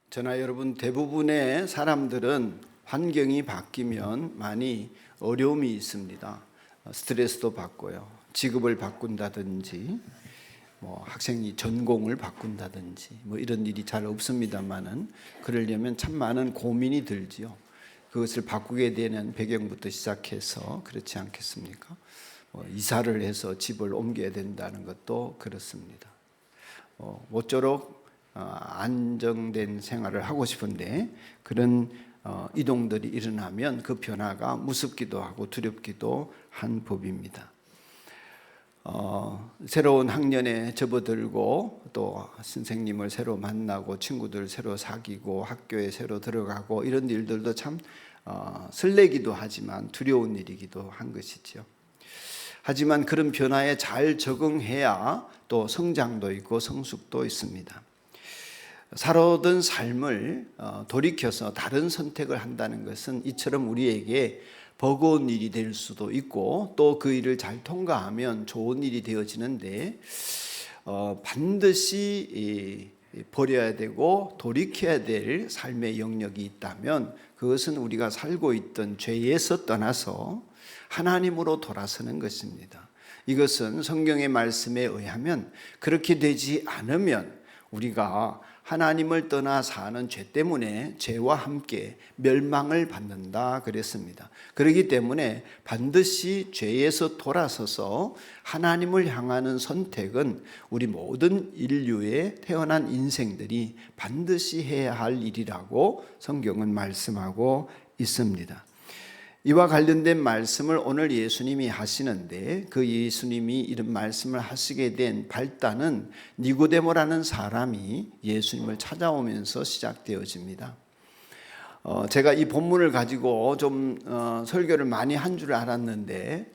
저나 여러분 대부분의 사람들은 환경이 바뀌면 많이 어려움이 있습니다. 스트레스도 받고요. 직업을 바꾼다든지 학생이 전공을 바꾼다든지 이런 일이 잘 없습니다만은 그러려면 참 많은 고민이 들지요. 그것을 바꾸게 되는 배경부터 시작해서 그렇지 않겠습니까? 이사를 해서 집을 옮겨야 된다는 것도 그렇습니다. 모쪼록 안정된 생활을 하고 싶은데 그런 이동들이 일어나면 그 변화가 무섭기도 하고 두렵기도 한 법입니다. 새로운 학년에 접어들고 또 선생님을 새로 만나고 친구들 새로 사귀고 학교에 새로 들어가고 이런 일들도 참 설레기도 하지만 두려운 일이기도 한 것이죠. 하지만 그런 변화에 잘 적응해야 또 성장도 있고 성숙도 있습니다. 살아오던 삶을 돌이켜서 다른 선택을 한다는 것은 이처럼 우리에게 버거운 일이 될 수도 있고 또 그 일을 잘 통과하면 좋은 일이 되어지는데 반드시 버려야 되고 돌이켜야 될 삶의 영역이 있다면 그것은 우리가 살고 있던 죄에서 떠나서 하나님으로 돌아서는 것입니다. 이것은 성경의 말씀에 의하면 그렇게 되지 않으면 우리가 하나님을 떠나 사는 죄 때문에 죄와 함께 멸망을 받는다 그랬습니다. 그렇기 때문에 반드시 죄에서 돌아서서 하나님을 향하는 선택은 우리 모든 인류의 태어난 인생들이 반드시 해야 할 일이라고 성경은 말씀하고 있습니다. 이와 관련된 말씀을 오늘 예수님이 하시는데 그 예수님이 이런 말씀을 하시게 된 발단은 니고데모라는 사람이 예수님을 찾아오면서 시작되어집니다. 제가 이 본문을 가지고 좀 설교를 많이 한 줄 알았는데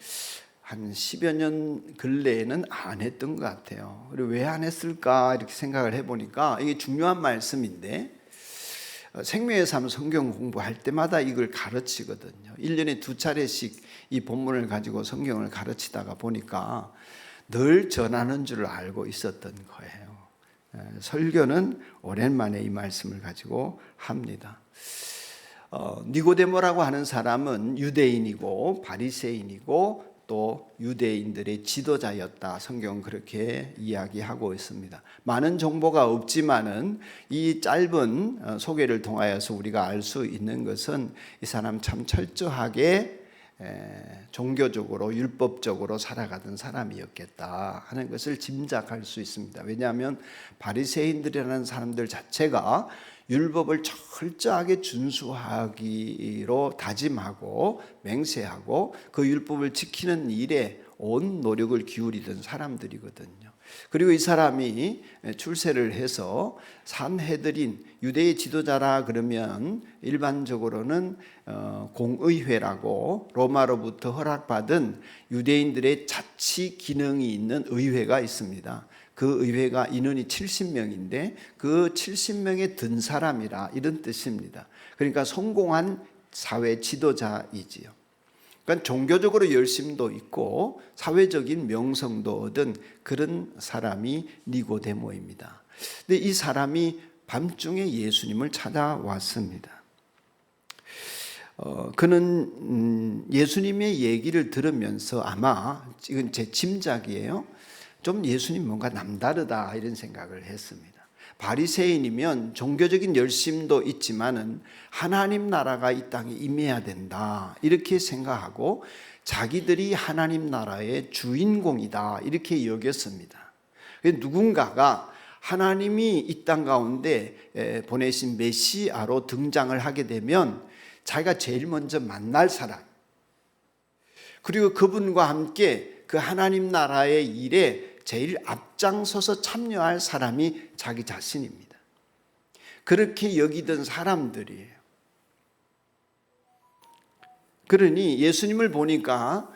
한 10여 년 근래에는 안 했던 것 같아요. 그리고 왜 안 했을까 이렇게 생각을 해보니까 이게 중요한 말씀인데 생명의 삶 성경 공부할 때마다 이걸 가르치거든요. 1년에 2차례씩 이 본문을 가지고 성경을 가르치다가 보니까 늘 전하는 줄 알고 있었던 거예요. 설교는 오랜만에 이 말씀을 가지고 합니다. 니고데모라고 하는 사람은 유대인이고 바리새인이고 또 유대인들의 지도자였다. 성경은 그렇게 이야기하고 있습니다. 많은 정보가 없지만은 이 짧은 소개를 통하여서 우리가 알 수 있는 것은 이 사람 참 철저하게 종교적으로 율법적으로 살아가던 사람이었겠다 하는 것을 짐작할 수 있습니다. 왜냐하면 바리새인들이라는 사람들 자체가 율법을 철저하게 준수하기로 다짐하고 맹세하고 그 율법을 지키는 일에 온 노력을 기울이던 사람들이거든요. 그리고 이 사람이 출세를 해서 산헤드린 유대의 지도자라 그러면 일반적으로는 공의회라고 로마로부터 허락받은 유대인들의 자치 기능이 있는 의회가 있습니다. 그 의회가 인원이 70명인데 그 70명에 든 사람이라 이런 뜻입니다. 그러니까 성공한 사회 지도자이지요. 그러니까 종교적으로 열심도 있고 사회적인 명성도 얻은 그런 사람이 니고데모입니다. 근데 이 사람이 밤중에 예수님을 찾아왔습니다. 그는 예수님의 얘기를 들으면서 아마 이건 제 짐작이에요. 좀 예수님 뭔가 남다르다 이런 생각을 했습니다. 바리새인이면 종교적인 열심도 있지만은 하나님 나라가 이 땅에 임해야 된다 이렇게 생각하고 자기들이 하나님 나라의 주인공이다 이렇게 여겼습니다. 누군가가 하나님이 이 땅 가운데 보내신 메시아로 등장을 하게 되면 자기가 제일 먼저 만날 사람 그리고 그분과 함께 그 하나님 나라의 일에 제일 앞장서서 참여할 사람이 자기 자신입니다. 그렇게 여기던 사람들이에요. 그러니 예수님을 보니까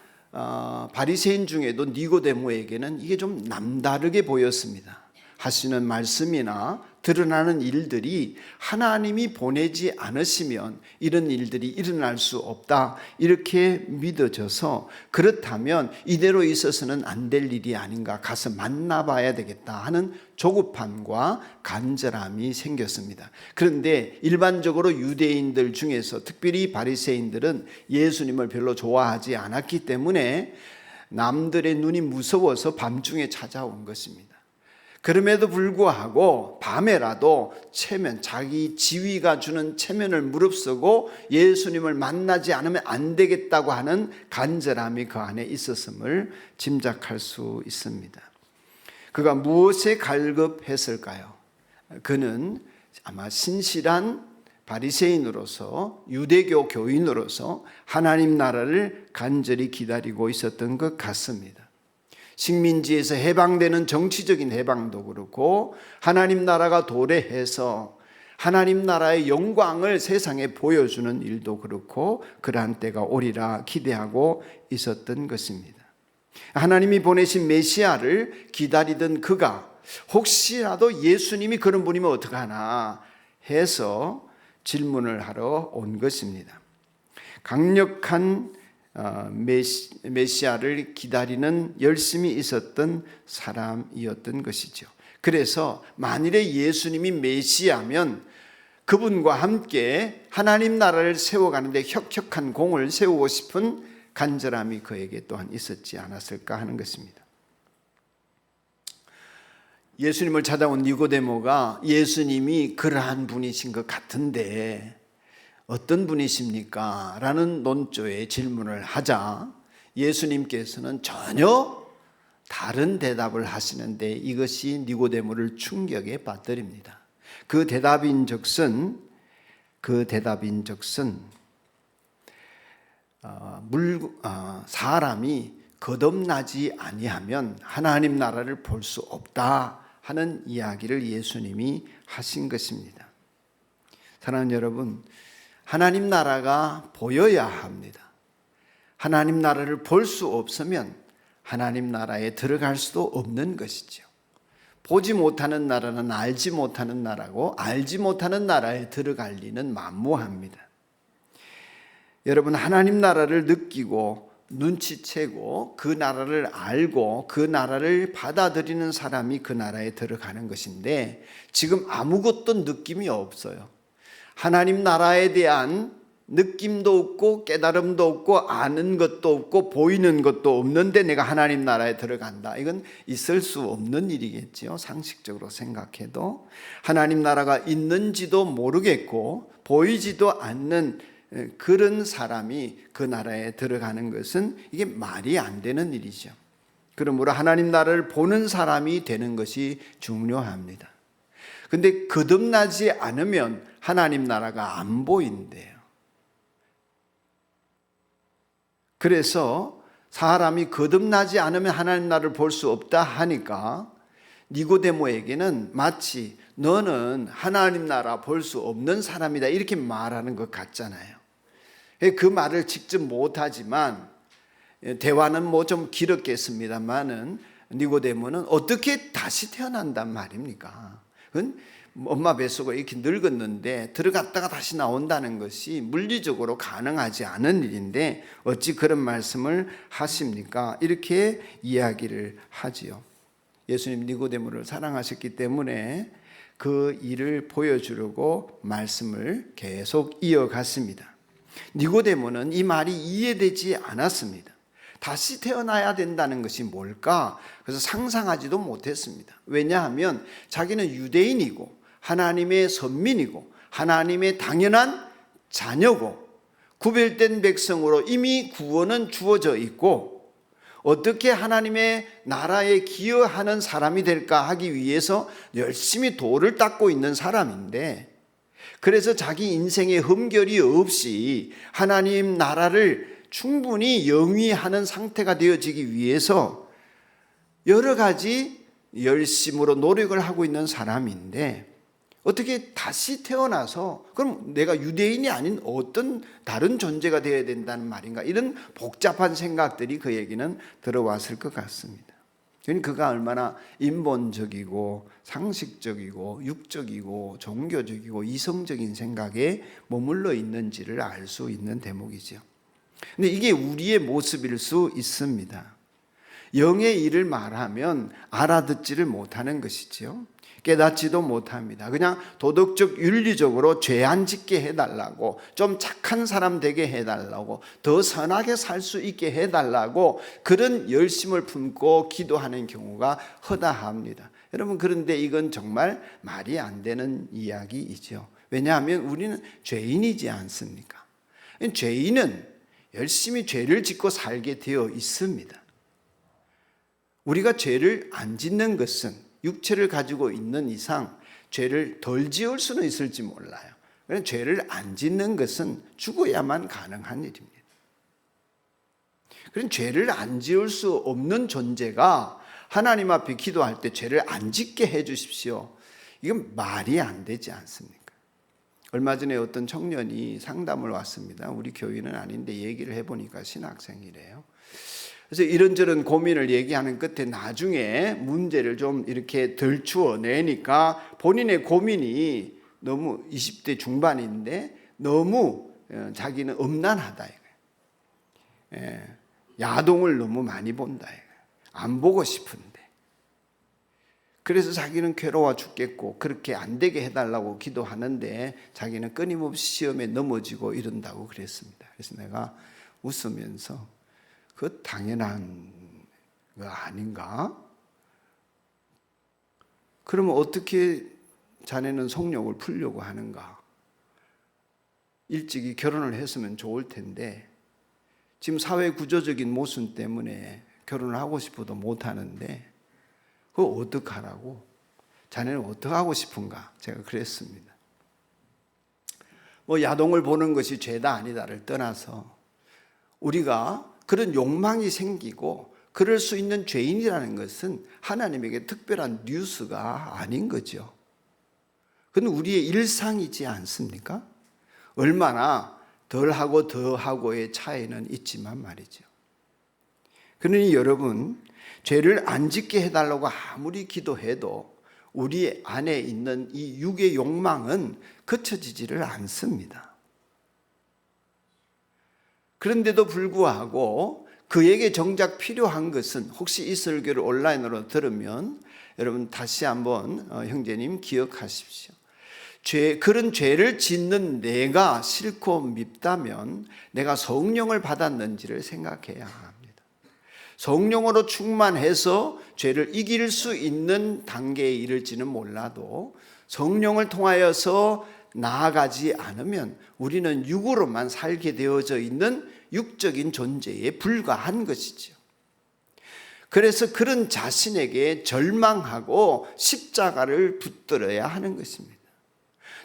바리새인 중에도 니고데모에게는 이게 좀 남다르게 보였습니다. 하시는 말씀이나 드러나는 일들이 하나님이 보내지 않으시면 이런 일들이 일어날 수 없다, 이렇게 믿어져서 그렇다면 이대로 있어서는 안 될 일이 아닌가, 가서 만나봐야 되겠다 하는 조급함과 간절함이 생겼습니다. 그런데 일반적으로 유대인들 중에서 특별히 바리새인들은 예수님을 별로 좋아하지 않았기 때문에 남들의 눈이 무서워서 밤중에 찾아온 것입니다. 그럼에도 불구하고 밤에라도 자기 지위가 주는 체면을 무릅쓰고 예수님을 만나지 않으면 안 되겠다고 하는 간절함이 그 안에 있었음을 짐작할 수 있습니다. 그가 무엇에 갈급했을까요? 그는 아마 신실한 바리새인으로서, 유대교 교인으로서 하나님 나라를 간절히 기다리고 있었던 것 같습니다. 식민지에서 해방되는 정치적인 해방도 그렇고 하나님 나라가 도래해서 하나님 나라의 영광을 세상에 보여주는 일도 그렇고 그러한 때가 오리라 기대하고 있었던 것입니다. 하나님이 보내신 메시아를 기다리던 그가 혹시라도 예수님이 그런 분이면 어떡하나 해서 질문을 하러 온 것입니다. 강력한 메시아를 기다리는 열심이 있었던 사람이었던 것이죠. 그래서 만일에 예수님이 메시아면 그분과 함께 하나님 나라를 세워가는데 혁혁한 공을 세우고 싶은 간절함이 그에게 또한 있었지 않았을까 하는 것입니다. 예수님을 찾아온 니고데모가 예수님이 그러한 분이신 것 같은데 어떤 분이십니까? 라는 논조의 질문을 하자 예수님께서는 전혀 다른 대답을 하시는데 이것이 니고데모를 충격에 빠뜨립니다. 그 대답인즉슨 사람이 거듭나지 아니하면 하나님 나라를 볼 수 없다 하는 이야기를 예수님이 하신 것입니다. 사랑하는 여러분, 하나님 나라가 보여야 합니다. 하나님 나라를 볼 수 없으면 하나님 나라에 들어갈 수도 없는 것이죠. 보지 못하는 나라는 알지 못하는 나라고 알지 못하는 나라에 들어갈 리는 만무합니다. 여러분, 하나님 나라를 느끼고 눈치채고 그 나라를 알고 그 나라를 받아들이는 사람이 그 나라에 들어가는 것인데 지금 아무것도 느낌이 없어요. 하나님 나라에 대한 느낌도 없고 깨달음도 없고 아는 것도 없고 보이는 것도 없는데 내가 하나님 나라에 들어간다. 이건 있을 수 없는 일이겠지요. 상식적으로 생각해도 하나님 나라가 있는지도 모르겠고 보이지도 않는 그런 사람이 그 나라에 들어가는 것은 이게 말이 안 되는 일이죠. 그러므로 하나님 나라를 보는 사람이 되는 것이 중요합니다. 근데 거듭나지 않으면 하나님 나라가 안 보인대요. 그래서 사람이 거듭나지 않으면 하나님 나라를 볼 수 없다 하니까 니고데모에게는 마치 너는 하나님 나라 볼 수 없는 사람이다 이렇게 말하는 것 같잖아요. 그 말을 직접 못하지만 대화는 뭐 좀 길었겠습니다만은 니고데모는 어떻게 다시 태어난단 말입니까? 그건 엄마 뱃속에 이렇게 늙었는데 들어갔다가 다시 나온다는 것이 물리적으로 가능하지 않은 일인데 어찌 그런 말씀을 하십니까? 이렇게 이야기를 하지요. 예수님 니고데모를 사랑하셨기 때문에 그 일을 보여주려고 말씀을 계속 이어갔습니다. 니고데모는 이 말이 이해되지 않았습니다. 다시 태어나야 된다는 것이 뭘까? 그래서 상상하지도 못했습니다. 왜냐하면 자기는 유대인이고 하나님의 선민이고 하나님의 당연한 자녀고 구별된 백성으로 이미 구원은 주어져 있고 어떻게 하나님의 나라에 기여하는 사람이 될까 하기 위해서 열심히 돌을 닦고 있는 사람인데 그래서 자기 인생에 흠결이 없이 하나님 나라를 충분히 영위하는 상태가 되어지기 위해서 여러 가지 열심으로 노력을 하고 있는 사람인데 어떻게 다시 태어나서 그럼 내가 유대인이 아닌 어떤 다른 존재가 되어야 된다는 말인가? 이런 복잡한 생각들이 그에게는 들어왔을 것 같습니다. 그가 얼마나 인본적이고 상식적이고 육적이고 종교적이고 이성적인 생각에 머물러 있는지를 알 수 있는 대목이죠. 근데 이게 우리의 모습일 수 있습니다. 영의 일을 말하면 알아듣지를 못하는 것이지요. 깨닫지도 못합니다. 그냥 도덕적 윤리적으로 죄 안 짓게 해달라고, 좀 착한 사람 되게 해달라고, 더 선하게 살 수 있게 해달라고 그런 열심을 품고 기도하는 경우가 허다합니다. 여러분, 그런데 이건 정말 말이 안 되는 이야기이죠. 왜냐하면 우리는 죄인이지 않습니까? 죄인은 열심히 죄를 짓고 살게 되어 있습니다. 우리가 죄를 안 짓는 것은 육체를 가지고 있는 이상 죄를 덜 지을 수는 있을지 몰라요. 그런데 죄를 안 짓는 것은 죽어야만 가능한 일입니다. 그런 죄를 안 지을 수 없는 존재가 하나님 앞에 기도할 때 죄를 안 짓게 해 주십시오. 이건 말이 안 되지 않습니까? 얼마 전에 어떤 청년이 상담을 왔습니다. 우리 교인은 아닌데 얘기를 해보니까 신학생이래요. 그래서 이런저런 고민을 얘기하는 끝에 나중에 문제를 좀 이렇게 덜추어내니까 본인의 고민이 너무 20대 중반인데 너무 자기는 엄난하다 이거예요. 야동을 너무 많이 본다 이거예요. 안 보고 싶은데. 그래서 자기는 괴로워 죽겠고 그렇게 안 되게 해달라고 기도하는데 자기는 끊임없이 시험에 넘어지고 이런다고 그랬습니다. 그래서 내가 웃으면서 그 당연한 거 아닌가? 그러면 어떻게 자네는 성욕을 풀려고 하는가? 일찍이 결혼을 했으면 좋을 텐데 지금 사회 구조적인 모순 때문에 결혼을 하고 싶어도 못 하는데 그거 어떡하라고? 자네는 어떻게 하고 싶은가? 제가 그랬습니다. 뭐 야동을 보는 것이 죄다 아니다를 떠나서 우리가 그런 욕망이 생기고 그럴 수 있는 죄인이라는 것은 하나님에게 특별한 뉴스가 아닌 거죠. 그건 우리의 일상이지 않습니까? 얼마나 덜하고 더하고의 차이는 있지만 말이죠. 그러니 여러분, 죄를 안 짓게 해달라고 아무리 기도해도 우리 안에 있는 이 육의 욕망은 그쳐지지를 않습니다. 그런데도 불구하고 그에게 정작 필요한 것은 혹시 이 설교를 온라인으로 들으면 여러분 다시 한번 형제님 기억하십시오. 그런 죄를 짓는 내가 싫고 밉다면 내가 성령을 받았는지를 생각해야 합니다. 성령으로 충만해서 죄를 이길 수 있는 단계에 이를지는 몰라도 성령을 통하여서 나아가지 않으면 우리는 육으로만 살게 되어져 있는 육적인 존재에 불과한 것이죠. 그래서 그런 자신에게 절망하고 십자가를 붙들어야 하는 것입니다.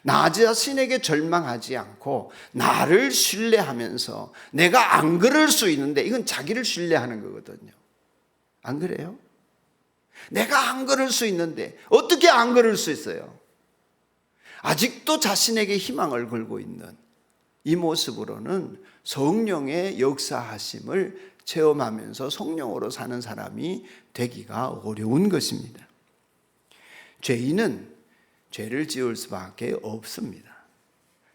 나 자신에게 절망하지 않고 나를 신뢰하면서 내가 안 그럴 수 있는데 이건 자기를 신뢰하는 거거든요. 안 그래요? 내가 안 그럴 수 있는데 어떻게 안 그럴 수 있어요? 아직도 자신에게 희망을 걸고 있는 이 모습으로는 성령의 역사하심을 체험하면서 성령으로 사는 사람이 되기가 어려운 것입니다. 죄인은 죄를 지을 수밖에 없습니다.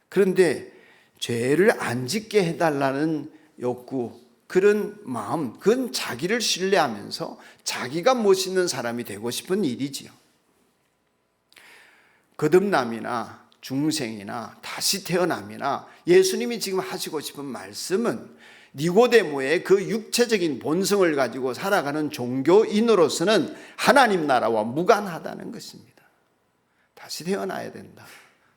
그런데 죄를 안 짓게 해달라는 욕구, 그런 마음, 그건 자기를 신뢰하면서 자기가 멋있는 사람이 되고 싶은 일이지요. 거듭남이나 중생이나 다시 태어남이나 예수님이 지금 하시고 싶은 말씀은 니고데모의 그 육체적인 본성을 가지고 살아가는 종교인으로서는 하나님 나라와 무관하다는 것입니다. 다시 태어나야 된다.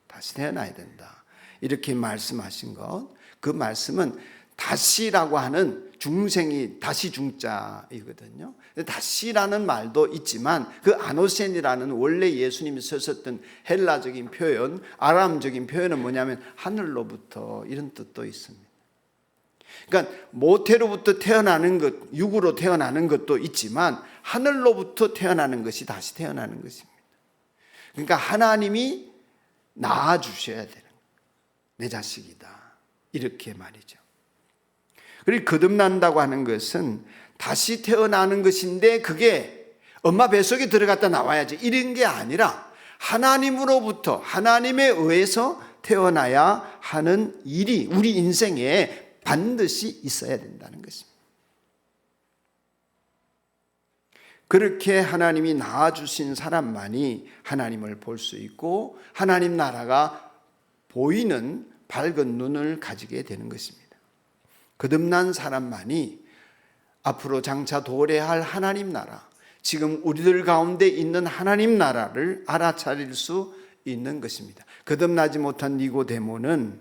다시 태어나야 된다. 이렇게 말씀하신 것, 그 말씀은 다시라고 하는 중생이 다시 중자이거든요. 다시라는 말도 있지만 그 아노센이라는 원래 예수님이 쓰셨던 헬라적인 표현, 아람적인 표현은 뭐냐면 하늘로부터 이런 뜻도 있습니다. 그러니까 모태로부터 태어나는 것, 육으로 태어나는 것도 있지만 하늘로부터 태어나는 것이 다시 태어나는 것입니다. 그러니까 하나님이 낳아주셔야 되는 내 자식이다. 이렇게 말이죠. 그리고 거듭난다고 하는 것은 다시 태어나는 것인데 그게 엄마 뱃속에 들어갔다 나와야지 이런 게 아니라 하나님으로부터 하나님에 의해서 태어나야 하는 일이 우리 인생에 반드시 있어야 된다는 것입니다. 그렇게 하나님이 낳아주신 사람만이 하나님을 볼 수 있고 하나님 나라가 보이는 밝은 눈을 가지게 되는 것입니다. 거듭난 사람만이 앞으로 장차 도래할 하나님 나라, 지금 우리들 가운데 있는 하나님 나라를 알아차릴 수 있는 것입니다. 거듭나지 못한 니고데모는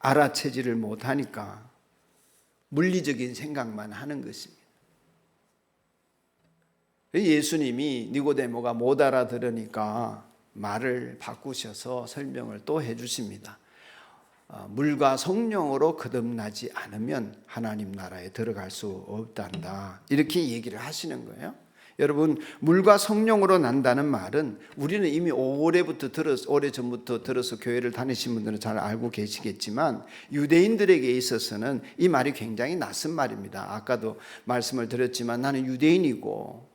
알아채지를 못하니까 물리적인 생각만 하는 것입니다. 예수님이 니고데모가 못 알아들으니까 말을 바꾸셔서 설명을 또 해주십니다. 물과 성령으로 거듭나지 않으면 하나님 나라에 들어갈 수 없단다. 이렇게 얘기를 하시는 거예요. 여러분, 물과 성령으로 난다는 말은 우리는 이미 오래전부터 들어서 교회를 다니신 분들은 잘 알고 계시겠지만 유대인들에게 있어서는 이 말이 굉장히 낯선 말입니다. 아까도 말씀을 드렸지만 나는 유대인이고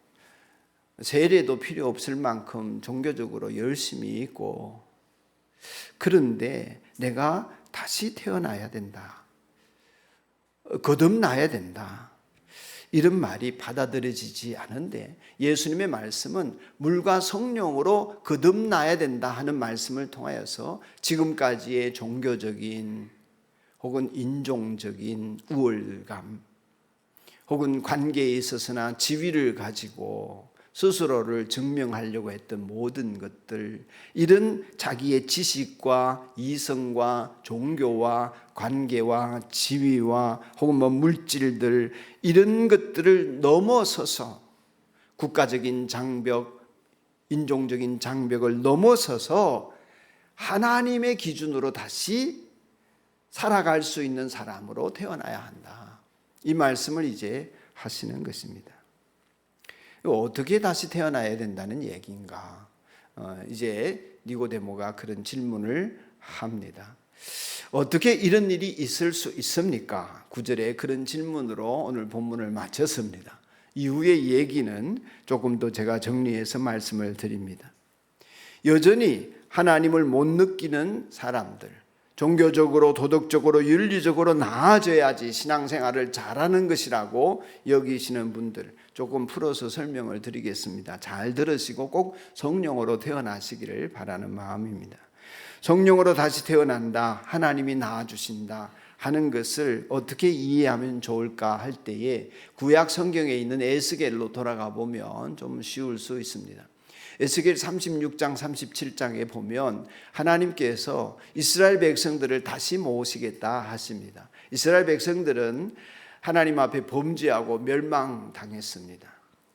세례도 필요 없을 만큼 종교적으로 열심히 있고 그런데 내가 다시 태어나야 된다. 거듭나야 된다. 이런 말이 받아들여지지 않은데 예수님의 말씀은 물과 성령으로 거듭나야 된다 하는 말씀을 통하여서 지금까지의 종교적인 혹은 인종적인 우월감 혹은 관계에 있어서나 지위를 가지고 스스로를 증명하려고 했던 모든 것들, 이런 자기의 지식과 이성과 종교와 관계와 지위와 혹은 물질들 이런 것들을 넘어서서 국가적인 장벽, 인종적인 장벽을 넘어서서 하나님의 기준으로 다시 살아갈 수 있는 사람으로 태어나야 한다. 이 말씀을 이제 하시는 것입니다. 어떻게 다시 태어나야 된다는 얘기인가? 이제 니고데모가 그런 질문을 합니다. 어떻게 이런 일이 있을 수 있습니까? 9절에 그런 질문으로 오늘 본문을 마쳤습니다. 이후의 얘기는 조금 더 제가 정리해서 말씀을 드립니다. 여전히 하나님을 못 느끼는 사람들, 종교적으로 도덕적으로 윤리적으로 나아져야지 신앙생활을 잘하는 것이라고 여기시는 분들 조금 풀어서 설명을 드리겠습니다. 잘 들으시고 꼭 성령으로 태어나시기를 바라는 마음입니다. 성령으로 다시 태어난다, 하나님이 낳아주신다 하는 것을 어떻게 이해하면 좋을까 할 때에 구약 성경에 있는 에스겔로 돌아가 보면 좀 쉬울 수 있습니다. 에스겔 36장 37장에 보면 하나님께서 이스라엘 백성들을 다시 모으시겠다 하십니다. 이스라엘 백성들은 하나님 앞에 범죄하고 멸망당했습니다.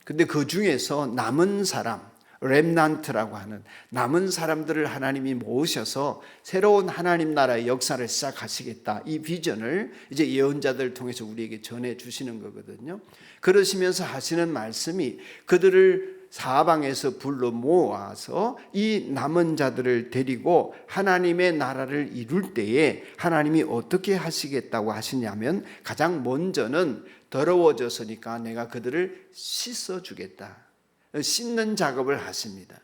근데 그 중에서 남은 사람, 렘난트라고 하는 남은 사람들을 하나님이 모으셔서 새로운 하나님 나라의 역사를 시작하시겠다. 이 비전을 이제 예언자들을 통해서 우리에게 전해 주시는 거거든요. 그러시면서 하시는 말씀이 그들을 사방에서 불러 모아서 이 남은 자들을 데리고 하나님의 나라를 이룰 때에 하나님이 어떻게 하시겠다고 하시냐면 가장 먼저는 더러워졌으니까 내가 그들을 씻어주겠다. 씻는 작업을 하십니다.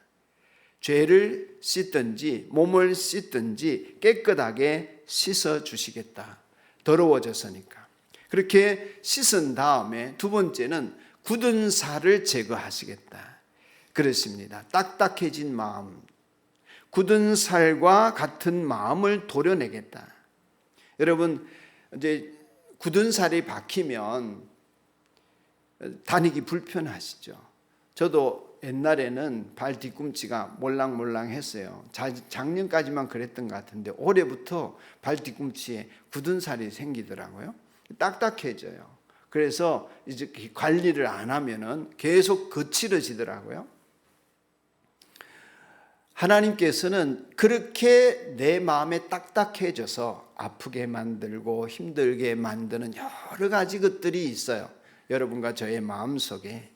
죄를 씻든지 몸을 씻든지 깨끗하게 씻어주시겠다. 더러워졌으니까. 그렇게 씻은 다음에 두 번째는 굳은 살을 제거하시겠다. 그렇습니다. 딱딱해진 마음, 굳은 살과 같은 마음을 도려내겠다. 여러분, 이제 굳은 살이 박히면 다니기 불편하시죠. 저도 옛날에는 발 뒤꿈치가 몰랑몰랑했어요. 작년까지만 그랬던 것 같은데 올해부터 발 뒤꿈치에 굳은 살이 생기더라고요. 딱딱해져요. 그래서 이제 관리를 안 하면은 계속 거칠어지더라고요. 하나님께서는 그렇게 내 마음에 딱딱해져서 아프게 만들고 힘들게 만드는 여러 가지 것들이 있어요. 여러분과 저의 마음속에.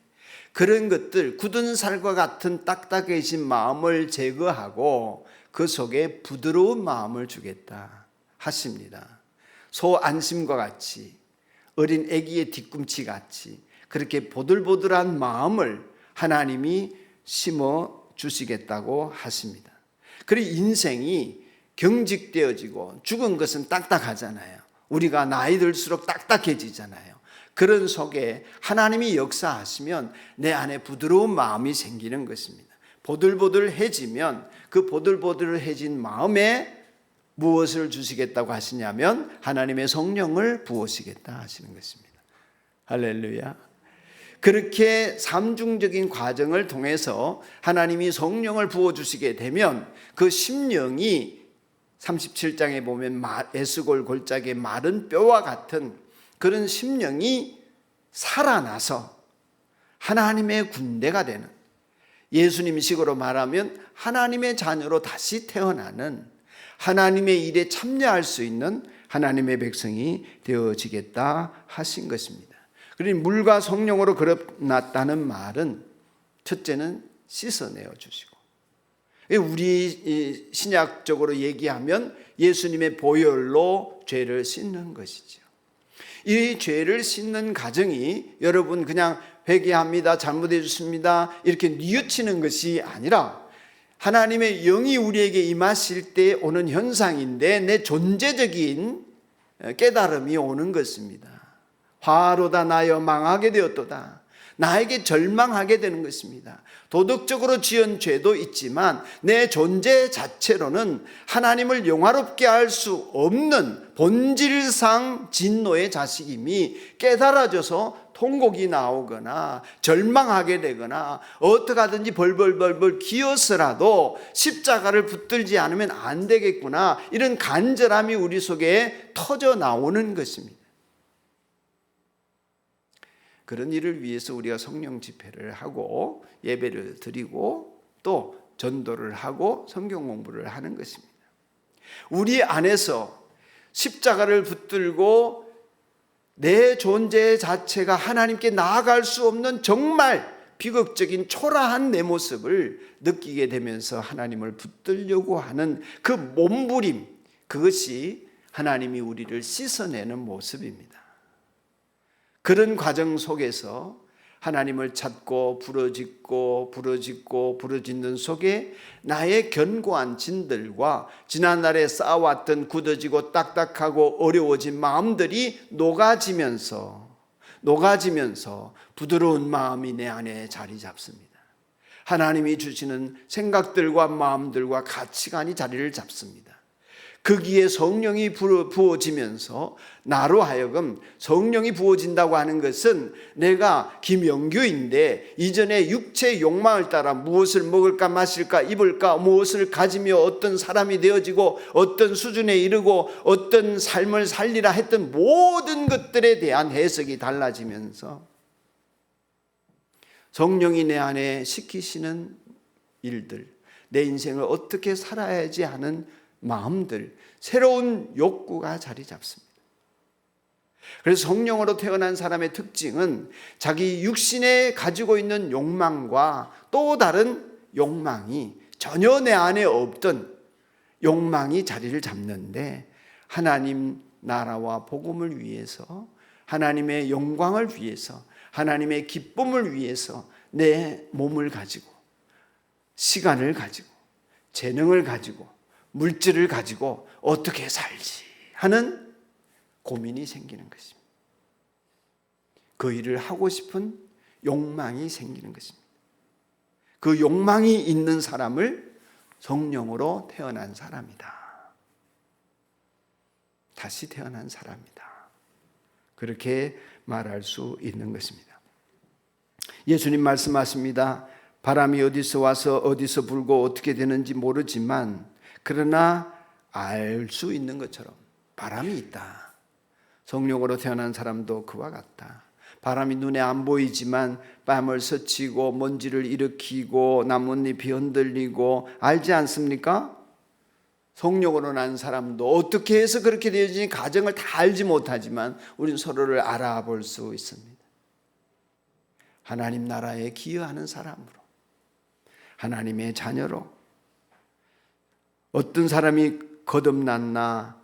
그런 것들, 굳은 살과 같은 딱딱해진 마음을 제거하고 그 속에 부드러운 마음을 주겠다 하십니다. 소 안심과 같이, 어린 아기의 뒤꿈치 같이 그렇게 보들보들한 마음을 하나님이 심어 주시겠다고 하십니다. 그리고 인생이 경직되어지고 죽은 것은 딱딱하잖아요. 우리가 나이 들수록 딱딱해지잖아요. 그런 속에 하나님이 역사하시면 내 안에 부드러운 마음이 생기는 것입니다. 보들보들해지면 그 보들보들해진 마음에 무엇을 주시겠다고 하시냐면 하나님의 성령을 부으시겠다 하시는 것입니다. 할렐루야. 그렇게 삼중적인 과정을 통해서 하나님이 성령을 부어주시게 되면 그 심령이 37장에 보면 에스골 골짜기의 마른 뼈와 같은 그런 심령이 살아나서 하나님의 군대가 되는, 예수님식으로 말하면 하나님의 자녀로 다시 태어나는, 하나님의 일에 참여할 수 있는 하나님의 백성이 되어지겠다 하신 것입니다. 그러니 물과 성령으로 거듭났다는 말은 첫째는 씻어내어 주시고, 우리 신약적으로 얘기하면 예수님의 보혈로 죄를 씻는 것이죠. 이 죄를 씻는 과정이 여러분 그냥 회개합니다, 잘못해 주십니다 이렇게 뉘우치는 것이 아니라 하나님의 영이 우리에게 임하실 때 오는 현상인데 내 존재적인 깨달음이 오는 것입니다. 화로다 나여 망하게 되었도다. 나에게 절망하게 되는 것입니다. 도덕적으로 지은 죄도 있지만 내 존재 자체로는 하나님을 영화롭게 할 수 없는 본질상 진노의 자식임이 깨달아져서 통곡이 나오거나 절망하게 되거나 어떻게 하든지 벌벌벌벌 기어서라도 십자가를 붙들지 않으면 안 되겠구나, 이런 간절함이 우리 속에 터져 나오는 것입니다. 그런 일을 위해서 우리가 성령 집회를 하고 예배를 드리고 또 전도를 하고 성경 공부를 하는 것입니다. 우리 안에서 십자가를 붙들고 내 존재 자체가 하나님께 나아갈 수 없는 정말 비극적인 초라한 내 모습을 느끼게 되면서 하나님을 붙들려고 하는 그 몸부림, 그것이 하나님이 우리를 씻어내는 모습입니다. 그런 과정 속에서 하나님을 찾고 부르짖고 부르짖는 속에 나의 견고한 진들과 지난날에 쌓아왔던 굳어지고 딱딱하고 어려워진 마음들이 녹아지면서 부드러운 마음이 내 안에 자리 잡습니다. 하나님이 주시는 생각들과 마음들과 가치관이 자리를 잡습니다. 거기에 성령이 부어지면서 나로 하여금, 성령이 부어진다고 하는 것은 내가 김영규인데 이전에 육체의 욕망을 따라 무엇을 먹을까 마실까 입을까 무엇을 가지며 어떤 사람이 되어지고 어떤 수준에 이르고 어떤 삶을 살리라 했던 모든 것들에 대한 해석이 달라지면서 성령이 내 안에 시키시는 일들, 내 인생을 어떻게 살아야지 하는 마음들, 새로운 욕구가 자리 잡습니다. 그래서 성령으로 태어난 사람의 특징은 자기 육신에 가지고 있는 욕망과 또 다른 욕망이, 전혀 내 안에 없던 욕망이 자리를 잡는데, 하나님 나라와 복음을 위해서, 하나님의 영광을 위해서, 하나님의 기쁨을 위해서 내 몸을 가지고, 시간을 가지고, 재능을 가지고, 물질을 가지고 어떻게 살지 하는 고민이 생기는 것입니다. 그 일을 하고 싶은 욕망이 생기는 것입니다. 그 욕망이 있는 사람을 성령으로 태어난 사람이다, 다시 태어난 사람이다, 그렇게 말할 수 있는 것입니다. 예수님 말씀하십니다. 바람이 어디서 와서 어디서 불고 어떻게 되는지 모르지만 그러나 알 수 있는 것처럼 바람이 있다. 성령으로 태어난 사람도 그와 같다. 바람이 눈에 안 보이지만 뺨을 스치고 먼지를 일으키고 나뭇잎이 흔들리고 알지 않습니까? 성령으로 난 사람도 어떻게 해서 그렇게 되어지는지 가정을 다 알지 못하지만 우리는 서로를 알아볼 수 있습니다. 하나님 나라에 기여하는 사람으로, 하나님의 자녀로, 어떤 사람이 거듭났나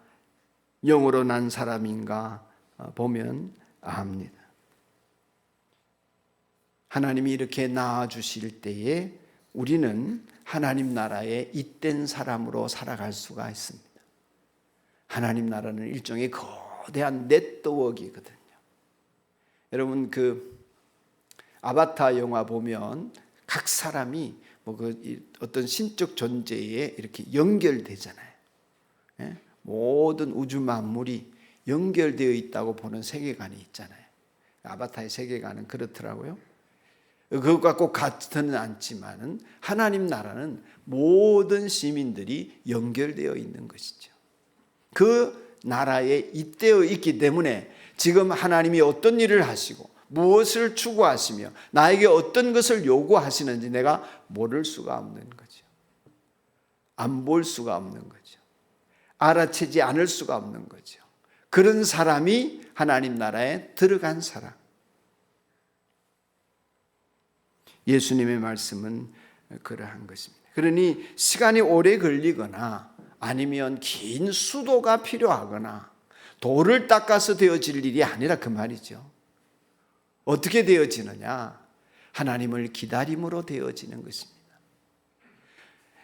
영으로 난 사람인가 보면 압니다. 하나님이 이렇게 낳아주실 때에 우리는 하나님 나라의 잇된 사람으로 살아갈 수가 있습니다. 하나님 나라는 일종의 거대한 네트워크이거든요. 여러분 아바타 영화 보면 각 사람이 어떤 신적 존재에 이렇게 연결되잖아요. 예? 모든 우주 만물이 연결되어 있다고 보는 세계관이 있잖아요. 아바타의 세계관은 그렇더라고요. 그것과 꼭 같지는 않지만은 하나님 나라는 모든 시민들이 연결되어 있는 것이죠. 그 나라에 잇대어 있기 때문에 지금 하나님이 어떤 일을 하시고 무엇을 추구하시며 나에게 어떤 것을 요구하시는지 내가 모를 수가 없는 거죠. 안 볼 수가 없는 거죠. 알아채지 않을 수가 없는 거죠. 그런 사람이 하나님 나라에 들어간 사람. 예수님의 말씀은 그러한 것입니다. 그러니 시간이 오래 걸리거나 아니면 긴 수도가 필요하거나 돌을 닦아서 되어질 일이 아니라 그 말이죠. 어떻게 되어지느냐? 하나님을 기다림으로 되어지는 것입니다.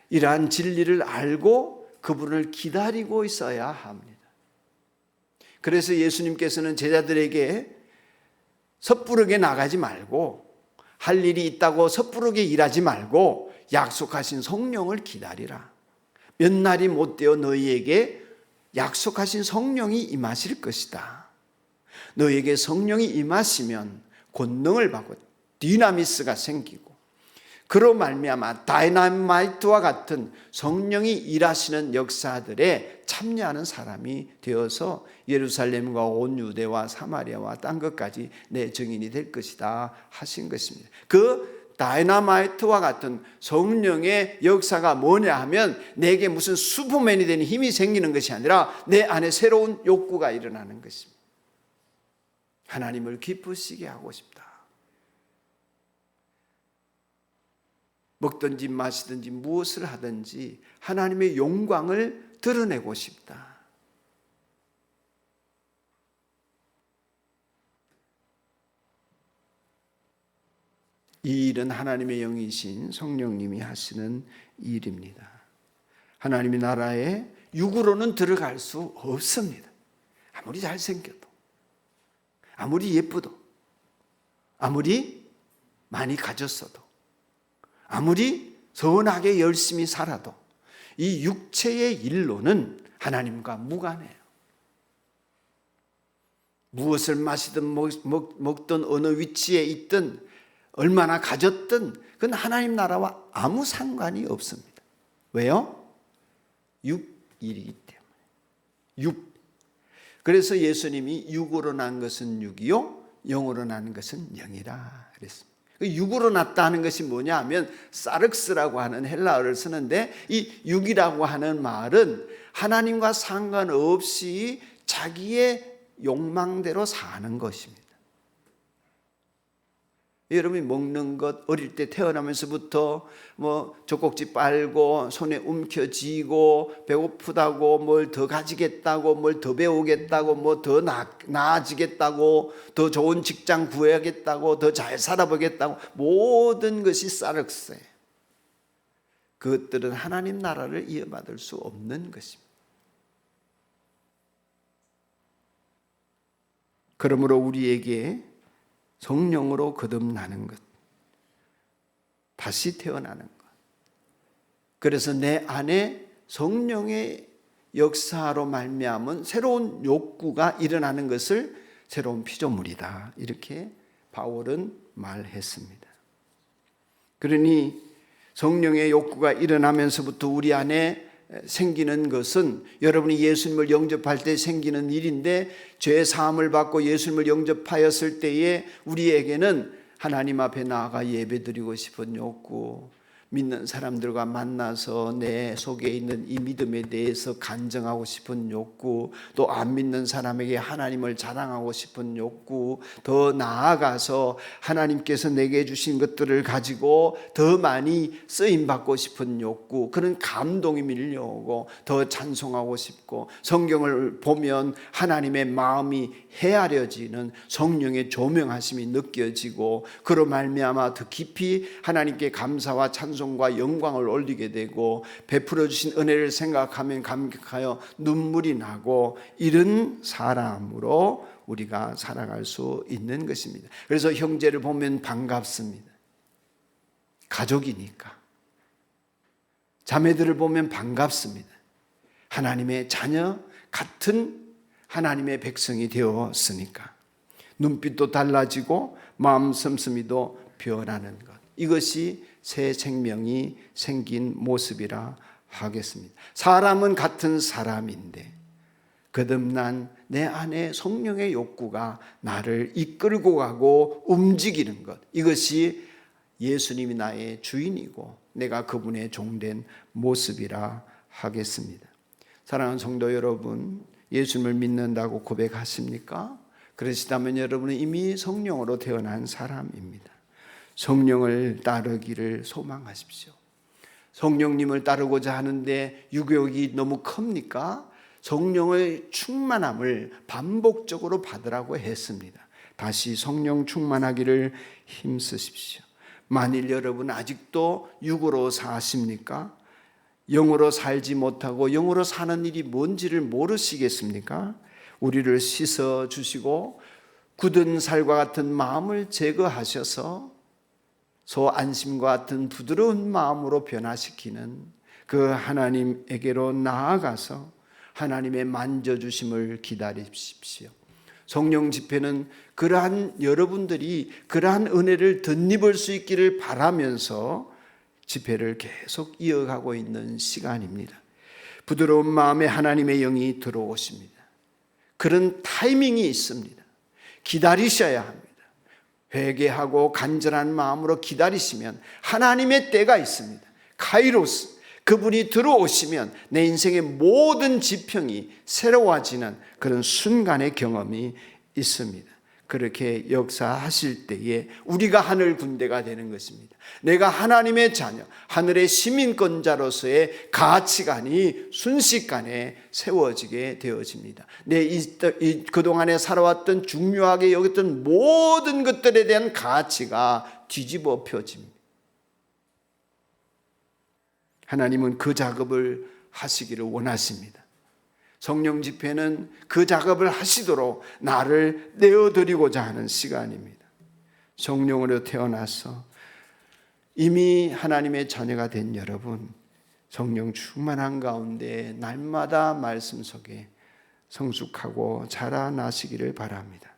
이러한 진리를 알고 그분을 기다리고 있어야 합니다. 그래서 예수님께서는 제자들에게 섣부르게 나가지 말고 할 일이 있다고 섣부르게 일하지 말고 약속하신 성령을 기다리라. 몇 날이 못 되어 너희에게 약속하신 성령이 임하실 것이다. 너희에게 성령이 임하시면 권능을 받고 디나미스가 생기고 그로 말미암아 다이나마이트와 같은 성령이 일하시는 역사들에 참여하는 사람이 되어서 예루살렘과 온 유대와 사마리아와 딴 것까지 내 증인이 될 것이다 하신 것입니다. 그 다이나마이트와 같은 성령의 역사가 뭐냐 하면 내게 무슨 슈퍼맨이 되는 힘이 생기는 것이 아니라 내 안에 새로운 욕구가 일어나는 것입니다. 하나님을 기쁘시게 하고 싶다. 먹든지 마시든지 무엇을 하든지 하나님의 영광을 드러내고 싶다. 이 일은 하나님의 영이신 성령님이 하시는 일입니다. 하나님의 나라에 육으로는 들어갈 수 없습니다. 아무리 잘생겨도, 아무리 예쁘도, 아무리 많이 가졌어도, 아무리 선하게 열심히 살아도 이 육체의 일로는 하나님과 무관해요. 무엇을 마시든 먹든 어느 위치에 있든 얼마나 가졌든 그건 하나님 나라와 아무 상관이 없습니다. 왜요? 육일이기 때문에. 육. 그래서 예수님이 육으로 난 것은 육이요 영으로 난 것은 영이라 그랬습니다. 육으로 났다 하는 것이 뭐냐 하면 사륵스라고 하는 헬라어를 쓰는데 이 육이라고 하는 말은 하나님과 상관없이 자기의 욕망대로 사는 것입니다. 여러분이 먹는 것 어릴 때 태어나면서부터 젖꼭지 빨고 손에 움켜쥐고 배고프다고 뭘 더 가지겠다고 뭘 더 배우겠다고 뭐 더 나아지겠다고 더 좋은 직장 구해야겠다고 더 잘 살아보겠다고 모든 것이 사륵스예요. 그것들은 하나님 나라를 이어받을 수 없는 것입니다. 그러므로 우리에게 성령으로 거듭나는 것, 다시 태어나는 것. 그래서 내 안에 성령의 역사로 말미암은 새로운 욕구가 일어나는 것을 새로운 피조물이다. 이렇게 바울은 말했습니다. 그러니 성령의 욕구가 일어나면서부터 우리 안에 생기는 것은 여러분이 예수님을 영접할 때 생기는 일인데 죄 사함을 받고 예수님을 영접하였을 때에 우리에게는 하나님 앞에 나아가 예배드리고 싶은 욕구, 믿는 사람들과 만나서 내 속에 있는 이 믿음에 대해서 간증하고 싶은 욕구, 또 안 믿는 사람에게 하나님을 자랑하고 싶은 욕구, 더 나아가서 하나님께서 내게 주신 것들을 가지고 더 많이 쓰임받고 싶은 욕구, 그런 감동이 밀려오고 더 찬송하고 싶고, 성경을 보면 하나님의 마음이 헤아려지는 성령의 조명하심이 느껴지고, 그로 말미암아 더 깊이 하나님께 감사와 찬송과 영광을 올리게 되고, 베풀어 주신 은혜를 생각하면 감격하여 눈물이 나고, 이런 사람으로 우리가 살아갈 수 있는 것입니다. 그래서 형제를 보면 반갑습니다. 가족이니까. 자매들을 보면 반갑습니다. 하나님의 자녀 같은 하나님의 백성이 되었으니까. 눈빛도 달라지고 마음 씀씀이도 변하는 것, 이것이 새 생명이 생긴 모습이라 하겠습니다. 사람은 같은 사람인데 거듭난 내 안에 성령의 욕구가 나를 이끌고 가고 움직이는 것, 이것이 예수님이 나의 주인이고 내가 그분의 종된 모습이라 하겠습니다. 사랑하는 성도 여러분, 예수님을 믿는다고 고백하십니까? 그러시다면 여러분은 이미 성령으로 태어난 사람입니다. 성령을 따르기를 소망하십시오. 성령님을 따르고자 하는데 유혹이 너무 큽니까? 성령의 충만함을 반복적으로 받으라고 했습니다. 다시 성령 충만하기를 힘쓰십시오. 만일 여러분 아직도 육으로 사십니까? 영으로 살지 못하고 영으로 사는 일이 뭔지를 모르시겠습니까? 우리를 씻어 주시고 굳은 살과 같은 마음을 제거하셔서 소 안심과 같은 부드러운 마음으로 변화시키는 그 하나님에게로 나아가서 하나님의 만져주심을 기다리십시오. 성령 집회는 그러한 여러분들이 그러한 은혜를 덧입을 수 있기를 바라면서 집회를 계속 이어가고 있는 시간입니다. 부드러운 마음에 하나님의 영이 들어오십니다. 그런 타이밍이 있습니다. 기다리셔야 합니다. 회개하고 간절한 마음으로 기다리시면 하나님의 때가 있습니다. 카이로스, 그분이 들어오시면 내 인생의 모든 지평이 새로워지는 그런 순간의 경험이 있습니다. 그렇게 역사하실 때에 우리가 하늘 군대가 되는 것입니다. 내가 하나님의 자녀, 하늘의 시민권자로서의 가치관이 순식간에 세워지게 되어집니다. 그동안에 살아왔던 중요하게 여겼던 모든 것들에 대한 가치가 뒤집어 펴집니다. 하나님은 그 작업을 하시기를 원하십니다. 성령 집회는 그 작업을 하시도록 나를 내어드리고자 하는 시간입니다. 성령으로 태어나서 이미 하나님의 자녀가 된 여러분, 성령 충만한 가운데 날마다 말씀 속에 성숙하고 자라나시기를 바랍니다.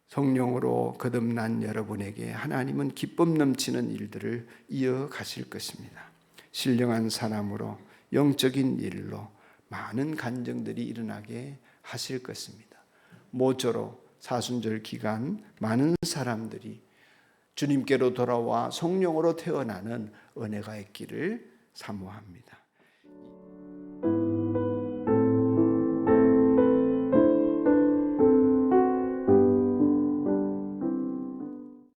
성령으로 거듭난 여러분에게 하나님은 기쁨 넘치는 일들을 이어가실 것입니다. 신령한 사람으로 영적인 일로 많은 간증들이 일어나게 하실 것입니다. 모쪼록 사순절 기간 많은 사람들이 주님께로 돌아와 성령으로 태어나는 은혜가 있기를 사모합니다.